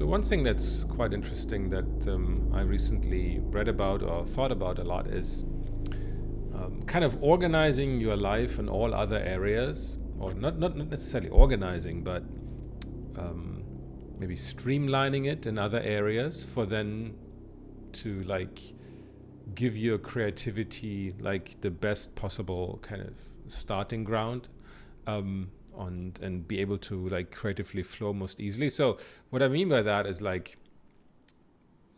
So one thing that's quite interesting that I recently read about or thought about a lot is kind of organizing your life in all other areas, or not necessarily organizing, but um, maybe streamlining it in other areas for then to like give your creativity like the best possible kind of starting ground, and be able to like creatively flow most easily. So what I mean by that is like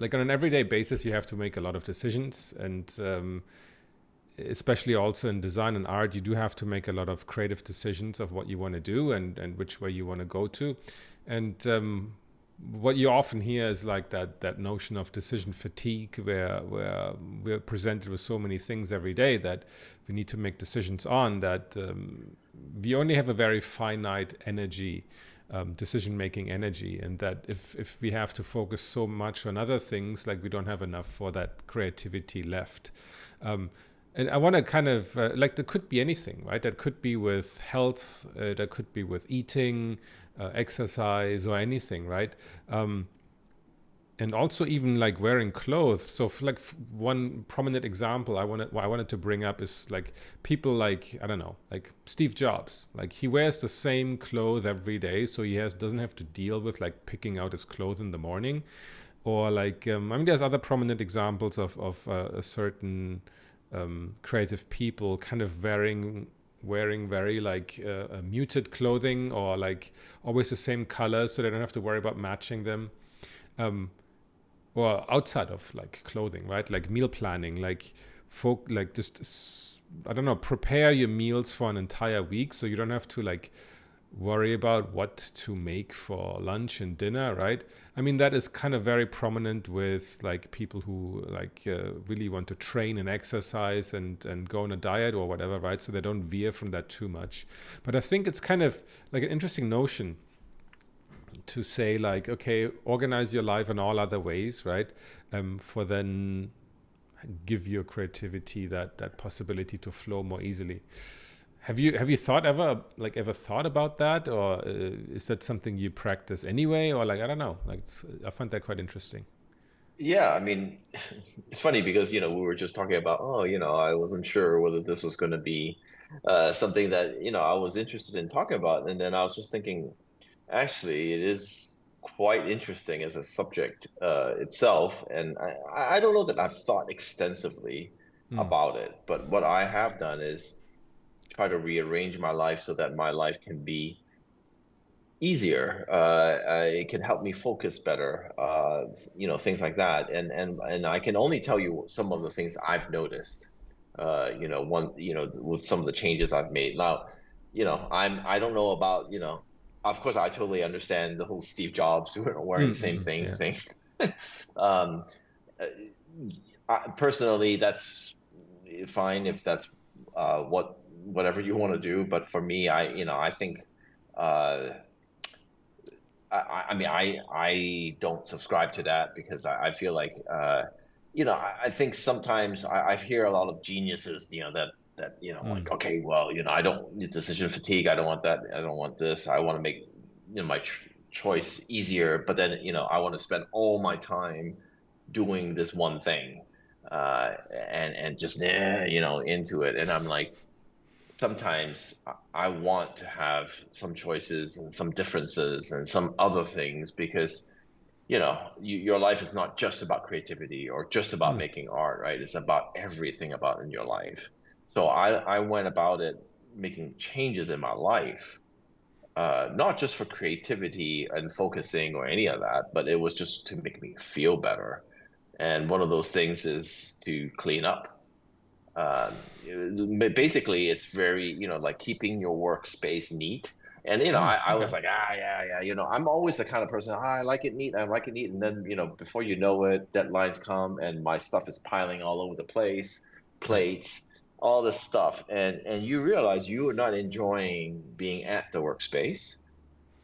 on an everyday basis you have to make a lot of decisions, and especially also in design and art, you do have to make a lot of creative decisions of what you want to do and which way you want to go to. And what you often hear is like that notion of decision fatigue, where we're presented with so many things every day that we need to make decisions on, that we only have a very finite energy, decision making energy, and that if we have to focus so much on other things, like we don't have enough for that creativity left. um, and I want to kind of like, that could be anything, right? That could be with health, that could be with eating, exercise, or anything, right? Um, and also even like wearing clothes. So like one prominent example I wanted to bring up is like people like, I don't know, like Steve Jobs. Like he wears the same clothes every day, so he doesn't have to deal with like picking out his clothes in the morning. Or like I mean, there's other prominent examples of a certain creative people kind of wearing very like muted clothing, or like always the same colors, so they don't have to worry about matching them. Um, or outside of like clothing, right? Like meal planning, like like just, I don't know, prepare your meals for an entire week, so you don't have to like worry about what to make for lunch and dinner, right? I mean, that is kind of very prominent with like people who like really want to train and exercise and go on a diet or whatever, right? So they don't veer from that too much. But I think it's kind of like an interesting notion to say like, okay, organize your life in all other ways, right? For then give your creativity that possibility to flow more easily. Have you ever thought about that, or is that something you practice anyway, or like, I don't know, like I find that quite interesting. Yeah, I mean, it's funny because, we were just talking about, oh, I wasn't sure whether this was going to be something that, I was interested in talking about. And then I was just thinking, actually, it is quite interesting as a subject itself. And I don't know that I've thought extensively Hmm. about it, but what I have done is try to rearrange my life so that my life can be easier. It can help me focus better. Things like that. And I can only tell you some of the things I've noticed. With some of the changes I've made. Now, I don't know about, of course I totally understand the whole Steve Jobs wearing the same Yeah. thing. Um, uh, Personally, that's fine if that's whatever you want to do. But for me, I think. Uh, I mean, I don't subscribe to that because I feel like, I think sometimes I hear a lot of geniuses, Hmm. like, okay, well, I don't decision fatigue. I don't want that. I don't want this. I want to make, my choice easier. But then, I want to spend all my time doing this one thing, and just, into it. And I'm like, sometimes I want to have some choices and some differences and some other things because your life is not just about creativity or just about Hmm. making art, right? It's about everything about in your life. So I went about it making changes in my life, not just for creativity and focusing or any of that, but it was just to make me feel better. And one of those things is to clean up. Basically, it's very, like keeping your workspace neat. And, Hmm. I was Okay. like, yeah. I'm always the kind of person, I like it neat, I like it neat. And then, before you know it, deadlines come and my stuff is piling all over the place, Right. plates, all this stuff. And you realize you are not enjoying being at the workspace.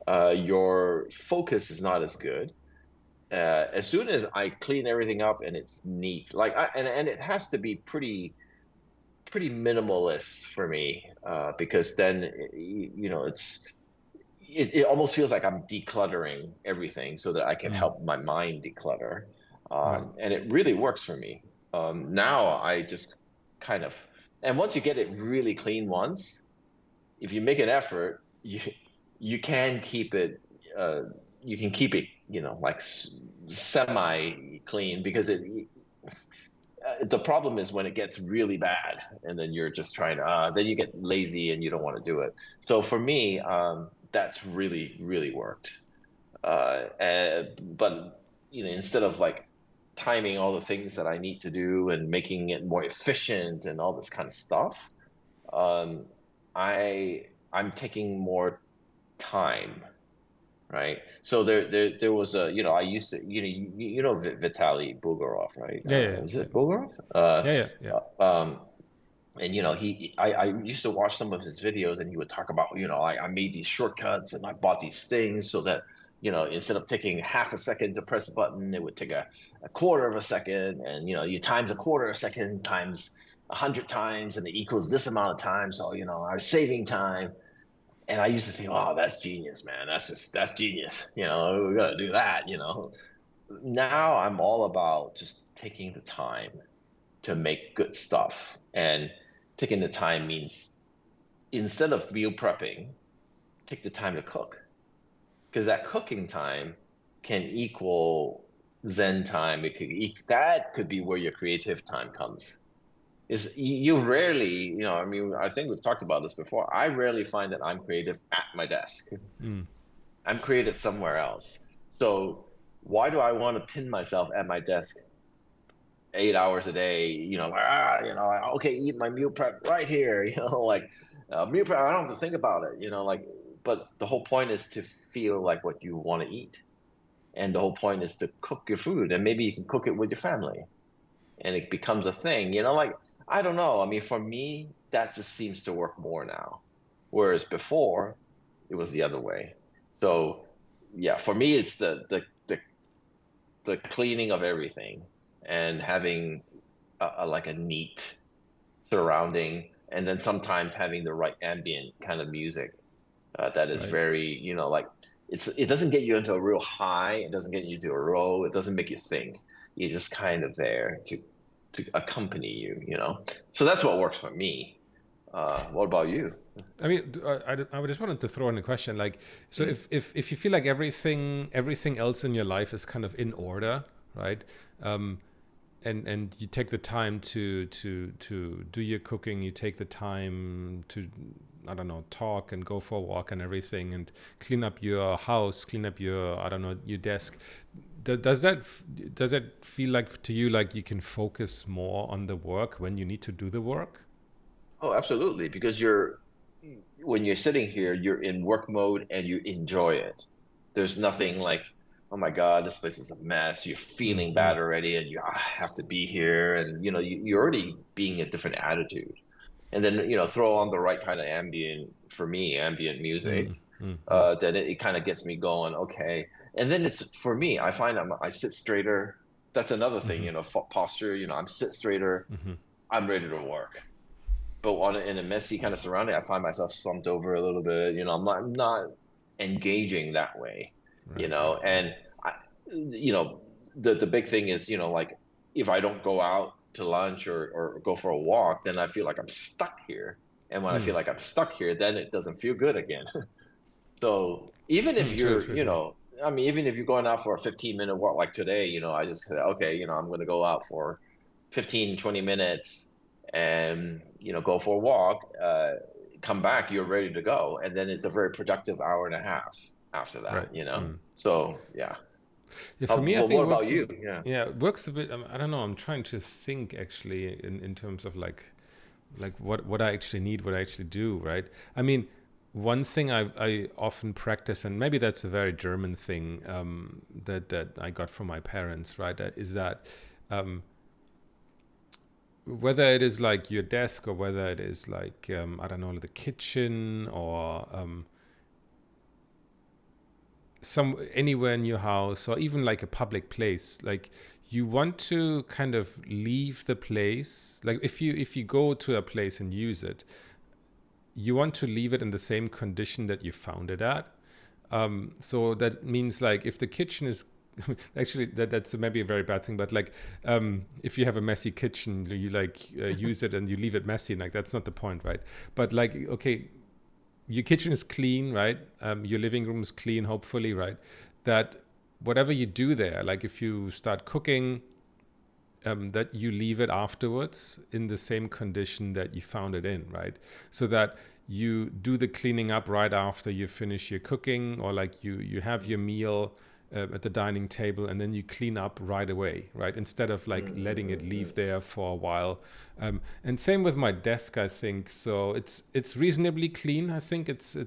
Your focus is not as good. As soon as I clean everything up and it's neat, like and it has to be pretty minimalist for me, because then it's it almost feels like I'm decluttering everything so that I can Mm. help my mind declutter. Right. And it really works for me. Now I just kind of, and once you get it really clean once, if you make an effort, you can keep it, uh, you can keep it, like semi clean because the problem is when it gets really bad and then you're just trying to then you get lazy and you don't want to do it. So for me, that's really worked. But instead of like timing all the things that I need to do and making it more efficient and all this kind of stuff, um, I'm taking more time, right? So there was I used to, Vitaly Bulgarov, right? Yeah, yeah, Is yeah, it Bulgarov? yeah, yeah, yeah. And I used to watch some of his videos, and he would talk about, I made these shortcuts and I bought these things so that, instead of taking half a second to press a button, it would take a quarter of a second, and you times a quarter of a second times 100 times, and it equals this amount of time. So I was saving time, and I used to think, oh, that's genius, man. That's genius. We gotta do that. Now I'm all about just taking the time to make good stuff. And taking the time means instead of meal prepping, take the time to cook. Because that cooking time can equal Zen time. That could be where your creative time comes. Is you rarely, I mean, I think we've talked about this before. I rarely find that I'm creative at my desk. Mm. I'm creative somewhere else. So why do I want to pin myself at my desk 8 hours a day, okay, eat my meal prep right here, like meal prep, I don't have to think about it, like, but the whole point is to feel like what you want to eat. And the whole point is to cook your food, and maybe you can cook it with your family and it becomes a thing, like, I don't know. I mean, for me, that just seems to work more now. Whereas before, it was the other way. So yeah, for me, it's the cleaning of everything and having like a neat surrounding, and then sometimes having the right ambient kind of music that is Right. very, like it doesn't get you into a real high, it doesn't get you to a low, it doesn't make you think. You're just kind of there to accompany you. So that's what works for me. What about you? I mean, I just wanted to throw in a question. Like, so Mm. if you feel like everything else in your life is kind of in order, right? Um, and you take the time to do your cooking, you take the time to, I don't know, talk and go for a walk and everything, and clean up your house, clean up your, I don't know, your desk. Does that feel like to you like you can focus more on the work when you need to do the work? Oh, absolutely, because when you're sitting here, you're in work mode and you enjoy it. There's nothing like, oh my God, this place is a mess. You're feeling Mm-hmm. bad already, and I have to be here, and you're already being a different attitude. And then throw on the right kind of ambient music. Mm-hmm. Then it kind of gets me going. Okay, and then it's for me. I find I sit straighter. That's another thing. Mm-hmm. Posture. I'm sit straighter. Mm-hmm. I'm ready to work. But in a messy kind of surrounding, I find myself slumped over a little bit. I'm not engaging that way. Right. Right. Right. And I, the big thing is, like if I don't go out to lunch or go for a walk, then I feel like I'm stuck here. And when I Mm. feel like I'm stuck here, then it doesn't feel good again. So even if Mm, true. you're, True. True. I mean, even if you're going out for a 15-minute walk like today, I just say, okay, I'm going to go out for 15, 20 minutes and, go for a walk, come back, you're ready to go. And then it's a very productive hour and a half after Right. that. Mm. So yeah. Yeah, for me, I Well, think what it about works. you? Yeah. Yeah, it works a bit. I don't know. I'm trying to think actually in terms of like what I actually need, what I actually do. Right. I mean, one thing I often practice, and maybe that's a very German thing that I got from my parents. Right. That is that. Um, whether it is like your desk or whether it is like I don't know, the kitchen or some anywhere in your house or even like a public place, like you want to kind of leave the place, like if you go to a place and use it, you want to leave it in the same condition that you found it at. So that means like if the kitchen is actually that's maybe a very bad thing, but like if you have a messy kitchen, you like use it and you leave it messy, like that's not the point, right? But like, okay, your kitchen is clean, right? Your living room is clean, hopefully, right? That whatever you do there, like if you start cooking, that you leave it afterwards in the same condition that you found it in, right? So that you do the cleaning up right after you finish your cooking, or like you have your meal at the dining table and then you clean up right away, right? Instead of like letting it leave there for a while. And same with my desk, I think. So it's reasonably clean. I think it's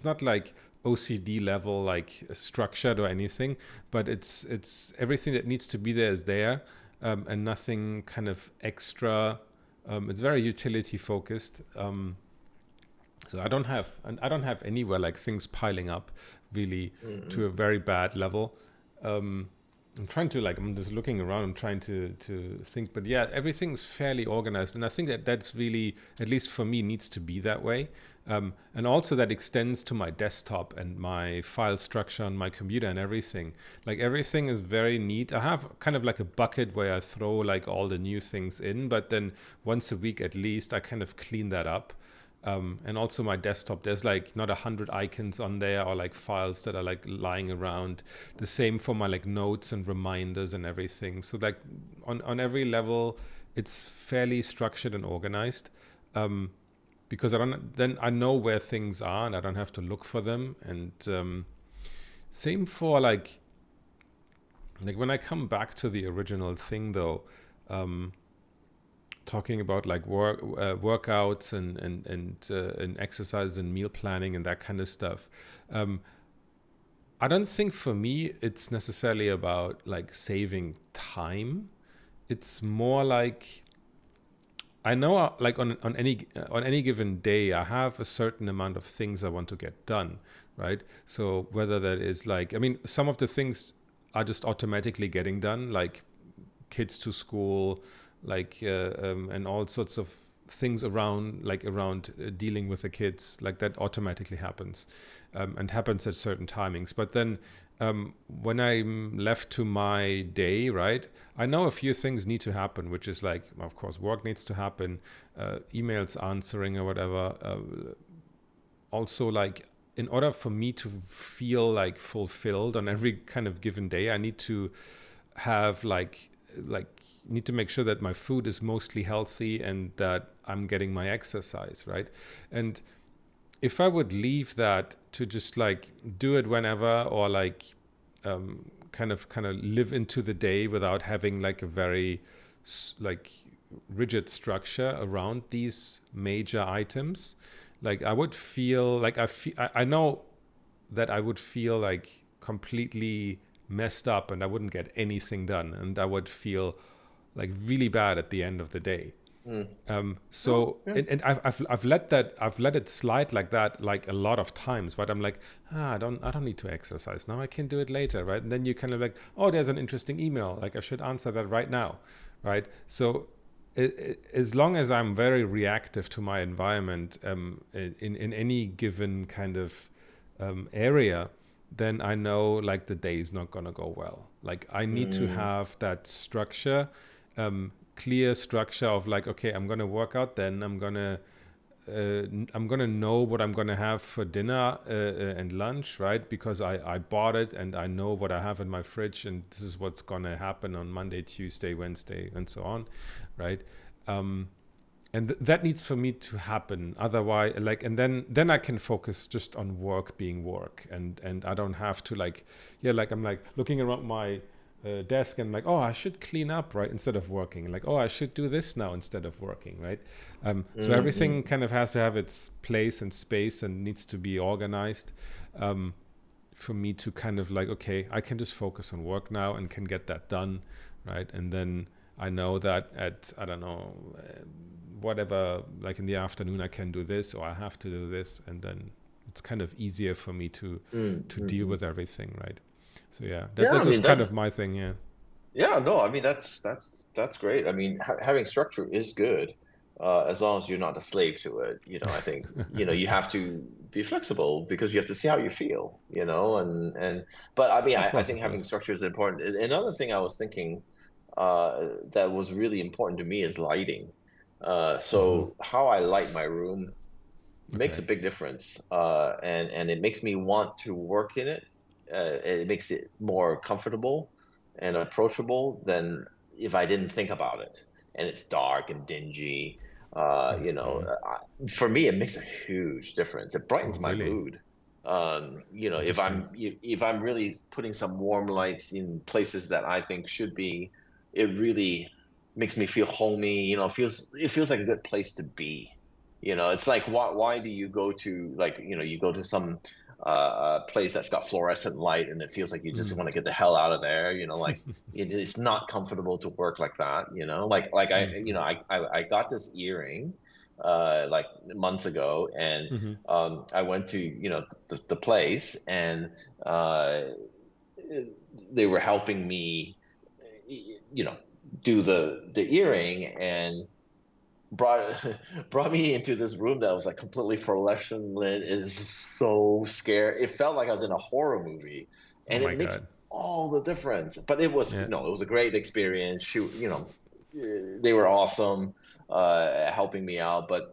not like OCD level, like structured or anything, but it's everything that needs to be there is there, and nothing kind of extra. It's very utility focused. So I don't have anywhere like things piling up really to a very bad level. I'm trying to like I'm just looking around. I'm trying to think, but yeah, everything's fairly organized, and I think that that's really, at least for me, needs to be that way. And also that extends to my desktop and my file structure on my computer and everything. Like everything is very neat. I have kind of like a bucket where I throw like all the new things in, but then once a week at least, I kind of clean that up. And also my desktop, there's like not 100 icons on there or like files that are like lying around. The same for my like notes and reminders and everything. So like on every level, it's fairly structured and organized. Because then I know where things are and I don't have to look for them. And same for like when I come back to the original thing though, talking about like workouts and exercise and meal planning and that kind of stuff. I don't think for me it's necessarily about like saving time. It's more like I know like on any given day I have a certain amount of things I want to get done, right? So whether that is like, I mean, some of the things are just automatically getting done, like kids to school, like and all sorts of things around dealing with the kids, like that automatically happens, and happens at certain timings. But then when I'm left to my day, right, I know a few things need to happen, which is like, of course, work needs to happen, emails answering or whatever. Also, like, in order for me to feel like fulfilled on every kind of given day, I need to have like need to make sure that my food is mostly healthy and that I'm getting my exercise, right? And if I would leave that to just like do it whenever, or like kind of live into the day without having like a very like rigid structure around these major items, like I would feel like I know that I would feel like completely messed up and I wouldn't get anything done, and I would feel like really bad at the end of the day. Mm. Oh, So yeah. and I've let it slide like that like a lot of times, but I'm like, I don't need to exercise now. I can do it later, right? And then you kind of like, oh, there's an interesting email. Like I should answer that right now, right? So as long as I'm very reactive to my environment, in any given kind of area, then I know like the day is not gonna go well. Like I need to Mm. have that structure, clear structure of like, okay, I'm gonna work out, then I'm gonna know what I'm gonna have for dinner and lunch, right? Because I bought it and I know what I have in my fridge, and this is what's gonna happen on Monday, Tuesday, Wednesday, and so on, right? And that needs for me to happen. Otherwise, like, and then I can focus just on work being work, and I don't have to like, yeah, like I'm like looking around my desk and like, oh, I should clean up, right, instead of working. Like, oh, I should do this now instead of working, right? So everything Mm. kind of has to have its place and space and needs to be organized, for me to kind of like, okay, I can just focus on work now and can get that done, right? And then I know that at, I don't know, whatever, like in the afternoon I can do this or I have to do this, and then it's kind of easier for me Mm. to Mm. deal Mm. with everything, right? So yeah, Yeah, I that's mean just kind that. of my thing. Yeah. Yeah, no, I mean that's great. I mean, having structure is good, as long as you're not a slave to it. I think you have to be flexible because you have to see how you feel, but I mean, Of I course, of think having course. structure is important. Another thing I was thinking that was really important to me is lighting. Hmm. So how I light my room makes Okay. a big difference, and it makes me want to work in it. It makes it more comfortable and approachable than if I didn't think about it and it's dark and dingy. Hmm. For me, it makes a huge difference. It Oh, brightens my really? mood. Interesting. If I'm really putting some warm lights in places that I think should be, it really makes me feel homey. It feels like a good place to be. It's like why do you go to, like, you go to some place that's got fluorescent light and it feels like you just Mm. want to get the hell out of there. Like it's not comfortable to work like that. Like Hmm. I got this earring like months ago, and Hmm. I went to the place, and uh, they were helping me you know do the earring, and brought brought me into this room that was like completely fluorescent lit. It's so scary. It felt like I was in a horror movie, Oh and my it makes God. all the difference. But it was Yeah. no, it was a great experience. They were awesome, helping me out. But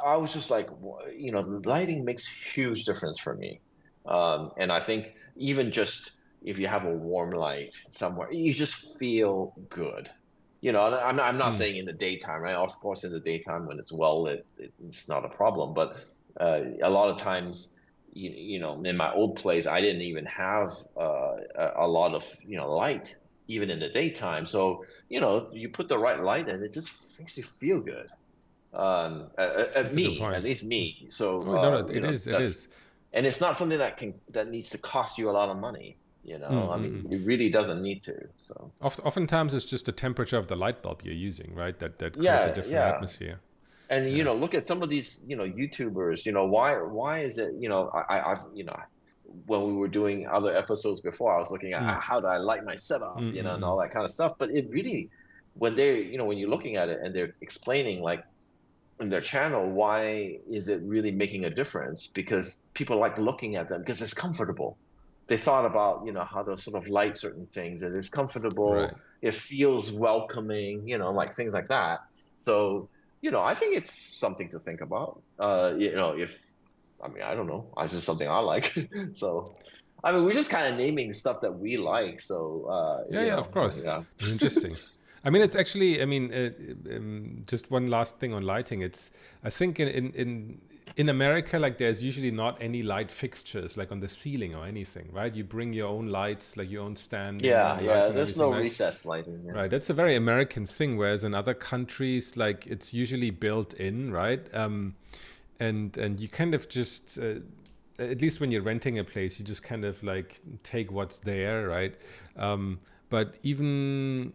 I was just like, the lighting makes huge difference for me. And I think even just if you have a warm light somewhere, you just feel good. And I'm not Mm. saying in the daytime, right? Of course, in the daytime when it's well lit, it's not a problem. But a lot of times, in my old place, I didn't even have a lot of, light even in the daytime. So, you put the right light in, it just makes you feel good, at That's a good me, at point. least me. So Oh, no, no, it is. It that's is. and it's not something that needs to cost you a lot of money. Mm, I mm, mean, mm. it really doesn't need to. So Oftentimes, it's just the temperature of the light bulb you're using, right? That creates a yeah, different yeah. atmosphere. And Yeah. look at some of these, YouTubers. Why is it? I've when we were doing other episodes before, I was looking at Mm, how do I light my setup, mm, mm, and mm. all that kind of stuff. But it really, when you're looking at it and they're explaining, like, in their channel, why is it really making a difference? Because people like looking at them because it's comfortable. They thought about, how to sort of light certain things, and it's comfortable. Right. It feels welcoming, like things like that. So, I think it's something to think about. If I mean, I don't know, it's just something I like. So, I mean, we're just kind of naming stuff that we like. So, Yeah, yeah, of course. yeah, It's interesting. I mean, it's actually. I mean, just one last thing on lighting. I think in America, like there's usually not any light fixtures like on the ceiling or anything, right? You bring your own lights, like your own stand yeah, and lights yeah. and There's everything, no right? recessed lighting. Yeah. Right. That's a very American thing, whereas in other countries, like it's usually built in, right? And you kind of just at least when you're renting a place, you just kind of like take what's there, right? But even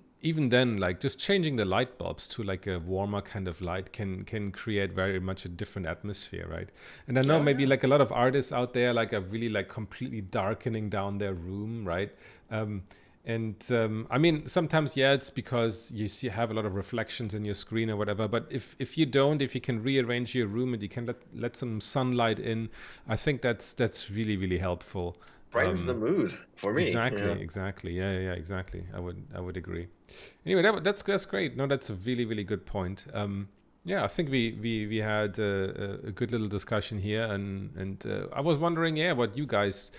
then, like just changing the light bulbs to like a warmer kind of light can create very much a different atmosphere, right? And I know Yeah, maybe yeah. like a lot of artists out there like are really like completely darkening down their room, right? Um, and I mean, sometimes yeah, it's because you have a lot of reflections in your screen or whatever. But if you don't, if you can rearrange your room and you can let some sunlight in, I think that's really really helpful. Brightens the mood for me. Exactly, Yeah. exactly. Yeah, yeah, exactly. I would agree. Anyway, that's great. No, that's a really really good point. Yeah, I think we had a good little discussion here, and I was wondering, yeah, what you guys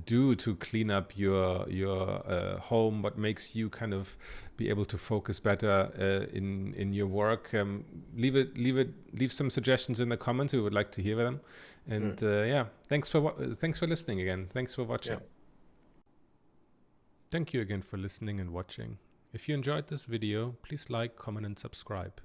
do to clean up your home. What makes you kind of be able to focus better in your work? Leave some suggestions in the comments. We would like to hear them. And Mm, yeah, thanks for listening again. Thanks for yeah. watching. Thank you again for listening and watching. If you enjoyed this video, please like, comment and subscribe.